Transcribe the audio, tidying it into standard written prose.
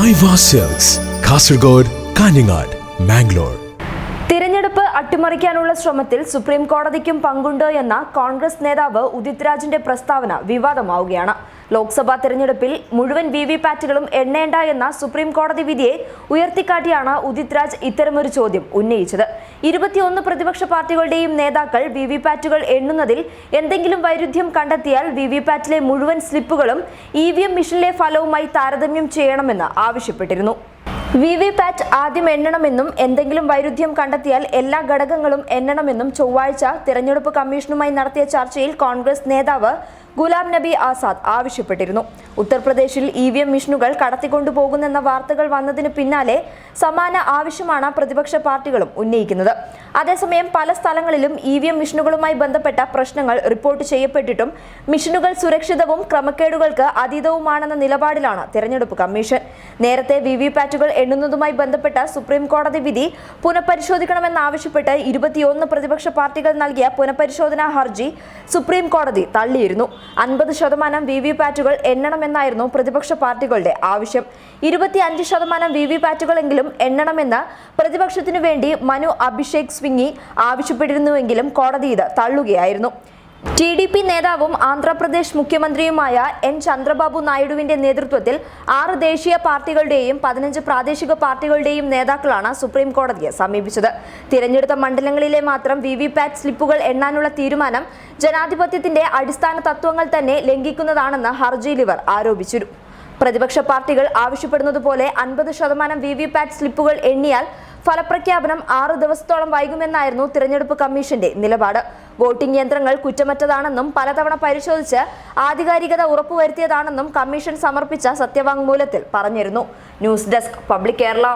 Maiva Silks, Kasargod, Kanyanad, Mangalore. തിരഞ്ഞെടുപ്പ് അട്ടിമറിക്കാനുള്ള ശ്രമത്തിൽ supreme കോടതിക്കും പങ്കുണ്ട് എന്ന കോൺഗ്രസ് നേതാവ് ഉദിത് രാജിന്റെ പ്രസ്താവന വിവാദമാവുകയാണ്. ലോക്സഭാ തെരഞ്ഞെടുപ്പിൽ മുഴുവൻ വിവിപാറ്റുകളും എണ്ണേണ്ട എന്ന സുപ്രീം കോടതി വിധിയെ ഉയർത്തിക്കാട്ടിയാണ് ഉദിത് രാജ് ഇത്തരമൊരു ചോദ്യം ഉന്നയിച്ചത്. 21 പ്രതിപക്ഷ പാർട്ടികളുടെയും നേതാക്കൾ വിവിപാറ്റുകൾ എണ്ണുന്നതിൽ എന്തെങ്കിലും വൈരുദ്ധ്യം കണ്ടെത്തിയാൽ വിവിപാറ്റിലെ മുഴുവൻ സ്ലിപ്പുകളും EVM മെഷീനിലെ ഫലവുമായി താരതമ്യം ചെയ്യണമെന്ന് ആവശ്യപ്പെട്ടിരുന്നു. വിവിപാറ്റ് ആദ്യം എണ്ണണമെന്നും എന്തെങ്കിലും വൈരുദ്ധ്യം കണ്ടെത്തിയാൽ എല്ലാ ഘടകങ്ങളും എണ്ണണമെന്നും ചൊവ്വാഴ്ച തിരഞ്ഞെടുപ്പ് കമ്മീഷനുമായി നടത്തിയ ചർച്ചയിൽ കോൺഗ്രസ് നേതാവ് ഗുലാം നബി ആസാദ് ആവശ്യപ്പെട്ടിരുന്നു. ഉത്തർപ്രദേശിൽ EVM മെഷീനുകൾ കടത്തിക്കൊണ്ടുപോകുന്നെന്ന വാർത്തകൾ വന്നതിന് പിന്നാലെ സമാന ആവശ്യമാണ് പ്രതിപക്ഷ പാർട്ടികളും ഉന്നയിക്കുന്നത്. അതേസമയം പല സ്ഥലങ്ങളിലും EVM മെഷീനുകളുമായി ബന്ധപ്പെട്ട പ്രശ്നങ്ങൾ റിപ്പോർട്ട് ചെയ്യപ്പെട്ടിട്ടും മെഷീനുകൾ സുരക്ഷിതവും ക്രമക്കേടുകൾക്ക് അതീതവുമാണെന്ന നിലപാടിലാണ് തെരഞ്ഞെടുപ്പ് കമ്മീഷൻ. നേരത്തെ വിവിപാറ്റുകൾ എണ്ണുന്നതുമായി ബന്ധപ്പെട്ട സുപ്രീം കോടതി വിധി പുനഃപരിശോധിക്കണമെന്നാവശ്യപ്പെട്ട് 21 പ്രതിപക്ഷ പാർട്ടികൾ നൽകിയ പുനഃപരിശോധനാ ഹർജി സുപ്രീം കോടതി തള്ളിയിരുന്നു. 50% വിവിപാറ്റുകൾ എണ്ണണമെന്നായിരുന്നു പ്രതിപക്ഷ പാർട്ടികളുടെ ആവശ്യം. 25% വിവിപാറ്റുകളെങ്കിലും എണ്ണണമെന്ന് പ്രതിപക്ഷത്തിനു വേണ്ടി മനു അഭിഷേക് സ്വിംഗി ആവശ്യപ്പെട്ടിരുന്നുവെങ്കിലും കോടതി ഇത് തള്ളുകയായിരുന്നു. TDP നേതാവും ആന്ധ്രാപ്രദേശ് മുഖ്യമന്ത്രിയുമായ N ചന്ദ്രബാബു നായിഡുവിന്റെ നേതൃത്വത്തിൽ 6 ദേശീയ പാർട്ടികളുടെയും 15 പ്രാദേശിക പാർട്ടികളുടെയും നേതാക്കളാണ് സുപ്രീം കോടതിയെ സമീപിച്ചത്. തിരഞ്ഞെടുത്ത മണ്ഡലങ്ങളിലെ മാത്രം വിവിപാറ്റ് സ്ലിപ്പുകൾ എണ്ണാനുള്ള തീരുമാനം ജനാധിപത്യത്തിന്റെ അടിസ്ഥാന തത്വങ്ങൾ തന്നെ ലംഘിക്കുന്നതാണെന്ന് ഹർജിയിൽ ഇവർ ആരോപിച്ചു. പ്രതിപക്ഷ പാർട്ടികൾ ആവശ്യപ്പെടുന്നതുപോലെ 50% വിവിപാറ്റ് സ്ലിപ്പുകൾ എണ്ണിയാൽ ഫലപ്രഖ്യാപനം 6 ദിവസത്തോളം വൈകുമെന്നായിരുന്നു തിരഞ്ഞെടുപ്പ് കമ്മീഷന്റെ നിലപാട്. വോട്ടിംഗ് യന്ത്രങ്ങൾ കുറ്റമറ്റതാണെന്നും പലതവണ പരിശോധിച്ച് ആധികാരികത ഉറപ്പുവരുത്തിയതാണെന്നും കമ്മീഷൻ സമർപ്പിച്ച സത്യവാങ്മൂലത്തിൽ പറഞ്ഞിരുന്നു. News desk public Kerala.